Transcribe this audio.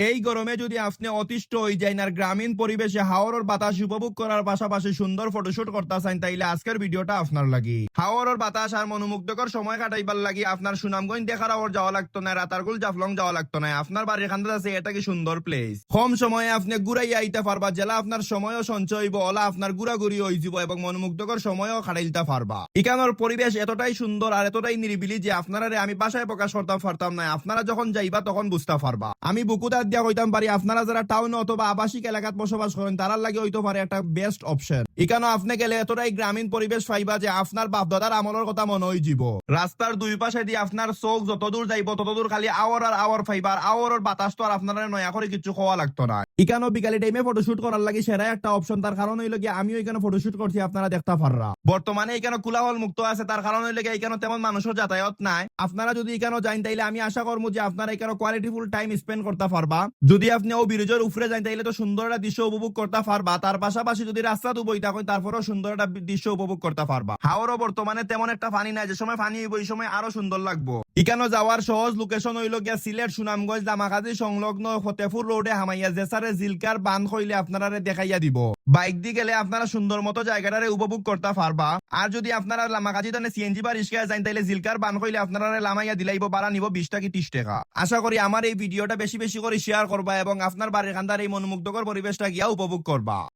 এই গরমে যদি আপনি অতিষ্ঠ হয়ে যান আর গ্রামীণ পরিবেশে হাওরের বাতাস উপভোগ করার পাশাপাশি সুন্দর ফটোশুট করতে চান তাইলে আজকের ভিডিওটা আপনার লাগি। হাওরের বাতাস আর মনোমুগ্ধকর সময় কাটাইবার লাগি আপনার সুনামগঞ্জ দেখার আওয়ার যাওয়া লাগতো না, রাতারগুল জাফলং যাওয়া লাগতো না। আপনার বাড়ির খান্দাত আছে, এটা কি সুন্দর প্লেস। কম সময়ে আপনি ঘুরাইয়া আইতে পারবা, জেলা আপনার সময়ও সঞ্চয় হইব, ওলা আপনার ঘুরাঘুরি হয়ে যাব এবং মনোমুগ্ধকর সময়ও কাটাইতে পারবা। এখানের পরিবেশ এতটাই সুন্দর আর এতটাই নিরিবিলি যে আপনারা আমি বাসায় প্রকাশ করতে পারতাম না। আপনারা যখন যাইবা তখন বুঝতে পারবা। আমি বুকুদার দিয়া কইতাম পারি আপনারা যারা টাউন অথবা আবাসিক এলাকাত বসবাস করেন তারার লাগে হইতে পারে একটা বেস্ট অপশন। এখানে আপনি গেলে এতটাই গ্রামীণ পরিবেশ পাইবা যে আপনার বাপদাদার আমলের কথা মনে হয়ে যাব। রাস্তার দুই পাশে দিয়ে আপনার চোখ যতদূর যাইব ততদূর খালি আওয়ার আর আওয়ার পাইবা, আর আওয়ারের বাতাস তো আর আপনারা নয়া করে কিছু খাওয়া লাগতো না। এখানে বিকালে টাইমে ফটোশুট করার লাগে সেরাই একটা অপশন। তার কারণ হইল গিয়ে আমিও এখানে ফটোশুট করছি, আপনারা দেখতে পাররা। বর্তমানে এখানে কোলাহল মুক্ত আছে, তার কারণ হইল গিয়ে এখানে তেমন মানুষের যাতায়াত নাই। আপনারা যদি এখানে যান তাইলে আমি আশা করবো যে আপনারা এখানে কোয়ালিটিফুল টাইম স্পেন্ড করতে পারবা। যদি আপনি ও ব্রিজের উপরে যান তাইলে তো সুন্দর একটা দৃশ্য উপভোগ করতে পারবা। তার পাশাপাশি যদি রাস্তা তো বই থাকেন তারপরেও সুন্দর একটা দৃশ্য উপভোগ করতে পারবা। হাওরও বর্তমানে তেমন একটা পানি নাই, যে সময় পানি হইব ওই সময় আরো সুন্দর লাগবো। এখানে যাওয়ার সহজ লোকেশন হইল গিয়া সিলেট সুনামগঞ্জ দামাকাজি সংলগ্ন ফতেপুর রোডে হামাইয়া জেসারে জিলকার বান্ধ হইলে আপনারা দেখাইয়া দিব। বাইক দিয়ে গেলে আপনারা সুন্দর মতো জায়গাটারে উপভোগ করতে পারবা। আর যদি আপনারা লামাকাজি তানে সিএনজি বা রিস্কায় যান তাইলে জিলকার বান হইলে আপনারা লামাইয়া দিলাইব, বাড়া নিব 20 টাকা 30 টাকা। আশা করি আমার এই ভিডিওটা বেশি বেশি করে শেয়ার করবা এবং আপনার বাড়ির খান্দার এই মনোমুগ্ধকর পরিবেশটা গিয়া উপভোগ করবা।